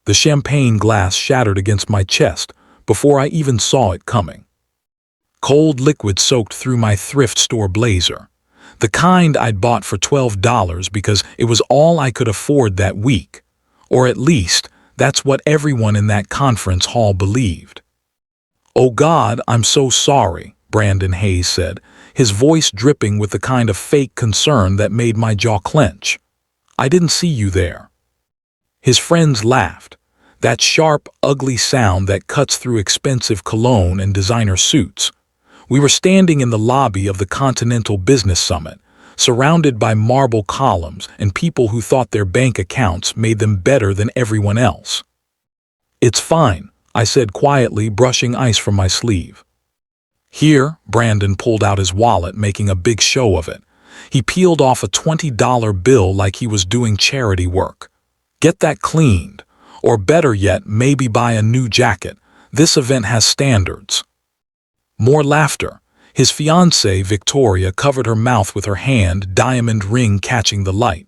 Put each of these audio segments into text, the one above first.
The champagne glass shattered against my chest before I even saw it coming. Cold liquid soaked through my thrift store blazer, the kind I'd bought for $12 because it was all I could afford that week, or at least that's what everyone in that conference hall believed. "Oh God, I'm so sorry," Brandon Hayes said, his voice dripping with the kind of fake concern that made my jaw clench. "I didn't see you there." His friends laughed, that sharp, ugly sound that cuts through expensive cologne and designer suits. We were standing in the lobby of the Continental Business Summit, surrounded by marble columns and people who thought their bank accounts made them better than everyone else. "It's fine," I said quietly, brushing ice from my sleeve. "Here," Brandon pulled out his wallet, making a big show of it. He peeled off a $20 bill like he was doing charity work. "Get that cleaned, or better yet, maybe buy a new jacket. This event has standards." More laughter. His fiancée, Victoria, covered her mouth with her hand, diamond ring catching the light.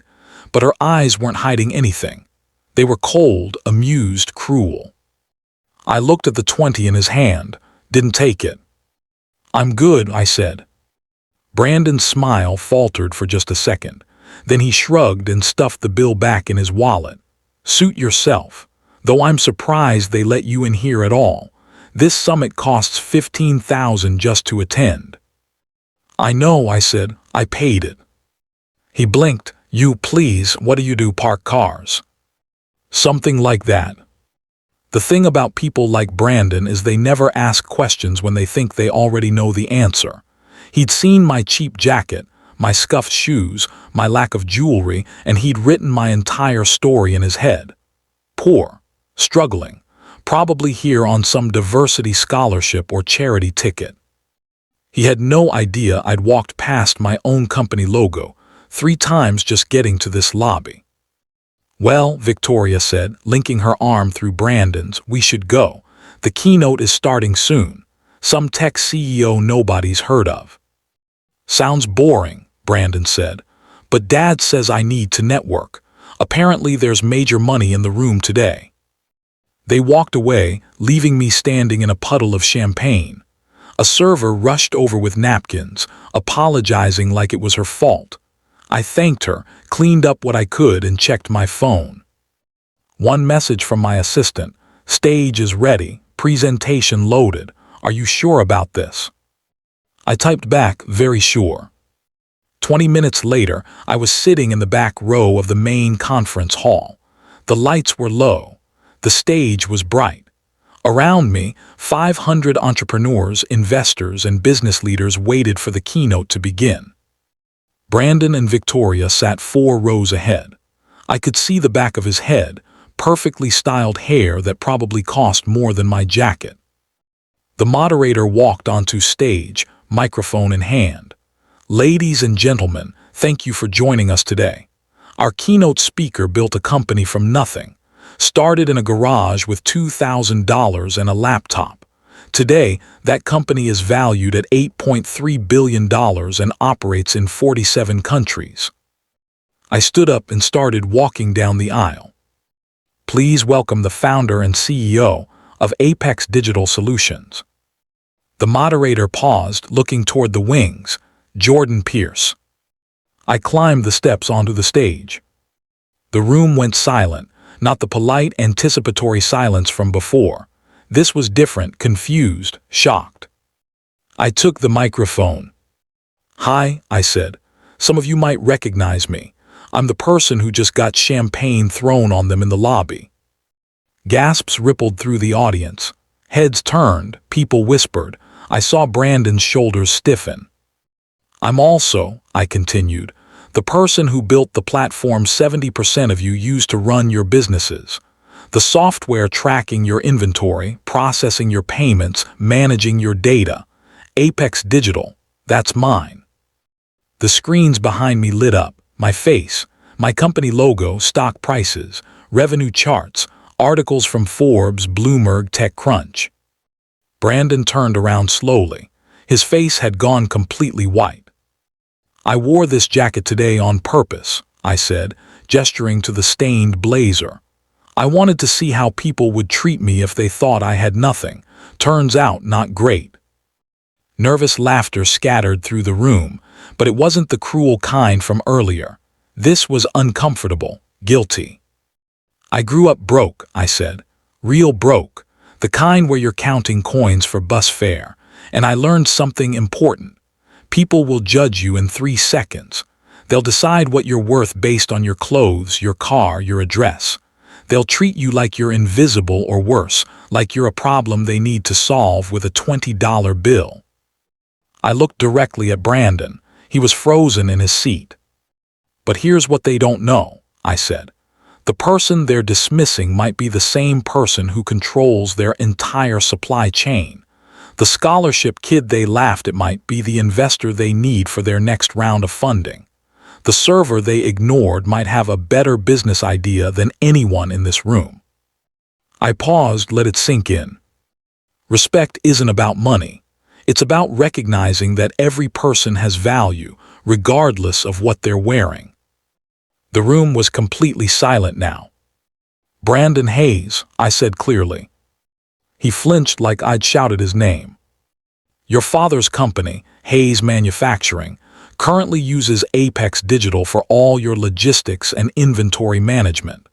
But her eyes weren't hiding anything. They were cold, amused, cruel. I looked at the 20 in his hand, didn't take it. "I'm good," I said. Brandon's smile faltered for just a second. Then he shrugged and stuffed the bill back in his wallet. "Suit yourself. Though I'm surprised they let you in here at all. This summit costs $15,000 just to attend." "I know," I said. "I paid it." He blinked. "You, please, what do you do, park cars?" "Something like that." The thing about people like Brandon is they never ask questions when they think they already know the answer. He'd seen my cheap jacket, my scuffed shoes, my lack of jewelry, and he'd written my entire story in his head. Poor, struggling, probably here on some diversity scholarship or charity ticket. He had no idea I'd walked past my own company logo 3 times just getting to this lobby. "Well," Victoria said, linking her arm through Brandon's, "we should go. The keynote is starting soon. Some tech CEO nobody's heard of." "Sounds boring," Brandon said, "but Dad says I need to network. Apparently there's major money in the room today." They walked away, leaving me standing in a puddle of champagne. A server rushed over with napkins, apologizing like it was her fault. I thanked her, cleaned up what I could, and checked my phone. One message from my assistant: "Stage is ready, presentation loaded. Are you sure about this?" I typed back, "Very sure." 20 minutes later, I was sitting in the back row of the main conference hall. The lights were low. The stage was bright. Around me, 500 entrepreneurs, investors, and business leaders waited for the keynote to begin. Brandon and Victoria sat 4 rows ahead. I could see the back of his head, perfectly styled hair that probably cost more than my jacket. The moderator walked onto stage, microphone in hand. "Ladies and gentlemen, thank you for joining us today. Our keynote speaker built a company from nothing. Started in a garage with $2,000 and a laptop. Today, that company is valued at $8.3 billion and operates in 47 countries." I stood up and started walking down the aisle. "Please welcome the founder and CEO of Apex Digital Solutions." The moderator paused, looking toward the wings. "Jordan Pierce." I climbed the steps onto the stage. The room went silent. Not the polite, anticipatory silence from before. This was different, confused, shocked. I took the microphone. "Hi," I said. "Some of you might recognize me. I'm the person who just got champagne thrown on them in the lobby." Gasps rippled through the audience. Heads turned, people whispered. I saw Brandon's shoulders stiffen. "I'm also," I continued, "the person who built the platform 70% of you use to run your businesses. The software tracking your inventory, processing your payments, managing your data. Apex Digital, that's mine." The screens behind me lit up, my face, my company logo, stock prices, revenue charts, articles from Forbes, Bloomberg, TechCrunch. Brandon turned around slowly. His face had gone completely white. "I wore this jacket today on purpose," I said, gesturing to the stained blazer. I wanted to see how people would treat me if they thought I had nothing. Turns out, not great. Nervous laughter scattered through the room, but it wasn't the cruel kind from earlier. This was uncomfortable, guilty. I grew up broke, I said. Real broke. The kind where you're counting coins for bus fare. And I learned something important. People will judge you in 3 seconds. They'll decide what you're worth based on your clothes, your car, your address. They'll treat you like you're invisible or worse, like you're a problem they need to solve with a $20 bill. I looked directly at Brandon. He was frozen in his seat. But here's what they don't know, I said. The person they're dismissing might be the same person who controls their entire supply chain. The scholarship kid they laughed at might be the investor they need for their next round of funding. The server they ignored might have a better business idea than anyone in this room. I paused, let it sink in. Respect isn't about money. It's about recognizing that every person has value, regardless of what they're wearing. The room was completely silent now. Brandon Hayes, I said clearly. He flinched like I'd shouted his name. Your father's company, Hayes Manufacturing, currently uses Apex Digital for all your logistics and inventory management.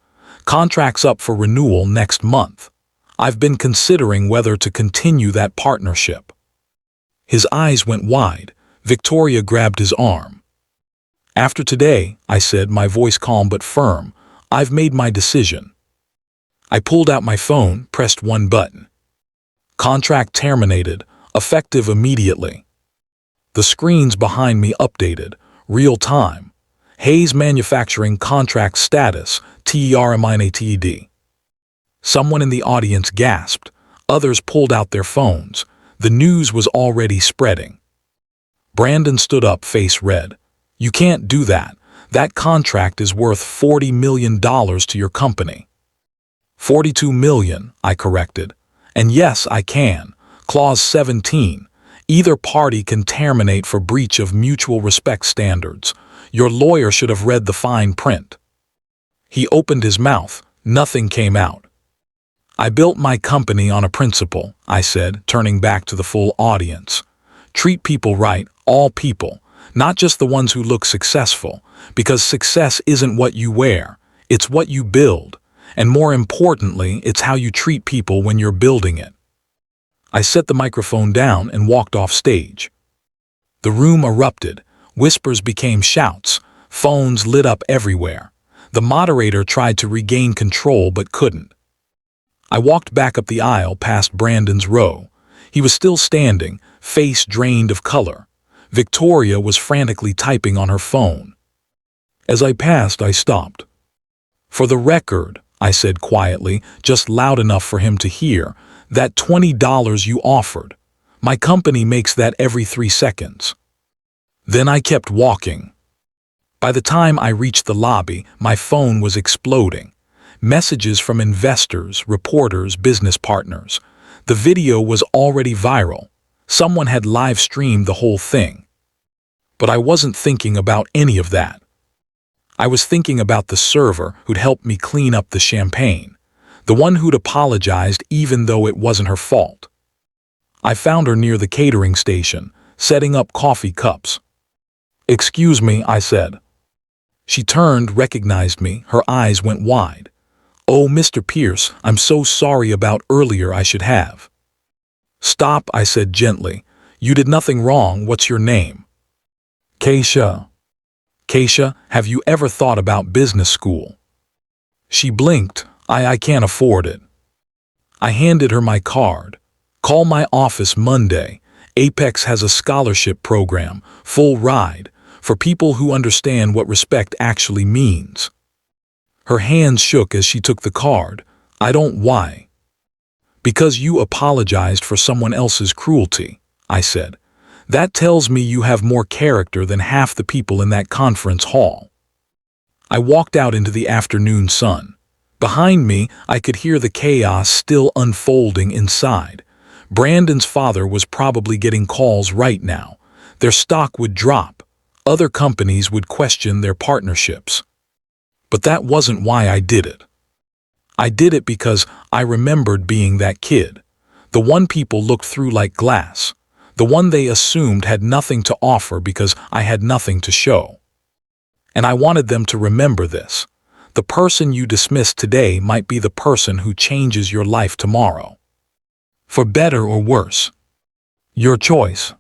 Contract's up for renewal next month. I've been considering whether to continue that partnership. His eyes went wide. Victoria grabbed his arm. After today, I said, my voice calm but firm, I've made my decision. I pulled out my phone, pressed one button. Contract terminated, effective immediately. The screens behind me updated, real time. Hayes Manufacturing contract status, TERMINATED. Someone in the audience gasped. Others pulled out their phones. The news was already spreading. Brandon stood up, face red. You can't do that. That contract is worth $40 million to your company. $42 million, I corrected. And yes, I can. Clause 17. Either party can terminate for breach of mutual respect standards. Your lawyer should have read the fine print. He opened his mouth. Nothing came out. I built my company on a principle, I said, turning back to the full audience. Treat people right, all people, not just the ones who look successful, because success isn't what you wear, it's what you build, and more importantly, it's how you treat people when you're building it. I set the microphone down and walked off stage. The room erupted. Whispers became shouts. Phones lit up everywhere. The moderator tried to regain control but couldn't. I walked back up the aisle past Brandon's row. He was still standing, face drained of color. Victoria was frantically typing on her phone. As I passed, I stopped. For the record, I said quietly, just loud enough for him to hear, that $20 you offered. My company makes that every 3 seconds. Then I kept walking. By the time I reached the lobby, my phone was exploding. Messages from investors, reporters, business partners. The video was already viral. Someone had live-streamed the whole thing. But I wasn't thinking about any of that. I was thinking about the server who'd helped me clean up the champagne. The one who'd apologized even though it wasn't her fault. I found her near the catering station, setting up coffee cups. "Excuse me," I said. She turned, recognized me, her eyes went wide. "Oh, Mr. Pierce, I'm so sorry about earlier, I should have." "Stop," I said gently. "You did nothing wrong. What's your name?" "Keisha." "Keisha, have you ever thought about business school?" She blinked. I can't afford it." I handed her my card. "Call my office Monday. Apex has a scholarship program, full ride, for people who understand what respect actually means." Her hands shook as she took the card. "I don't why." "Because you apologized for someone else's cruelty," I said. "That tells me you have more character than half the people in that conference hall." I walked out into the afternoon sun. Behind me, I could hear the chaos still unfolding inside. Brandon's father was probably getting calls right now. Their stock would drop. Other companies would question their partnerships. But that wasn't why I did it. I did it because I remembered being that kid, the one people looked through like glass, the one they assumed had nothing to offer because I had nothing to show. And I wanted them to remember this. The person you dismiss today might be the person who changes your life tomorrow. For better or worse. Your choice.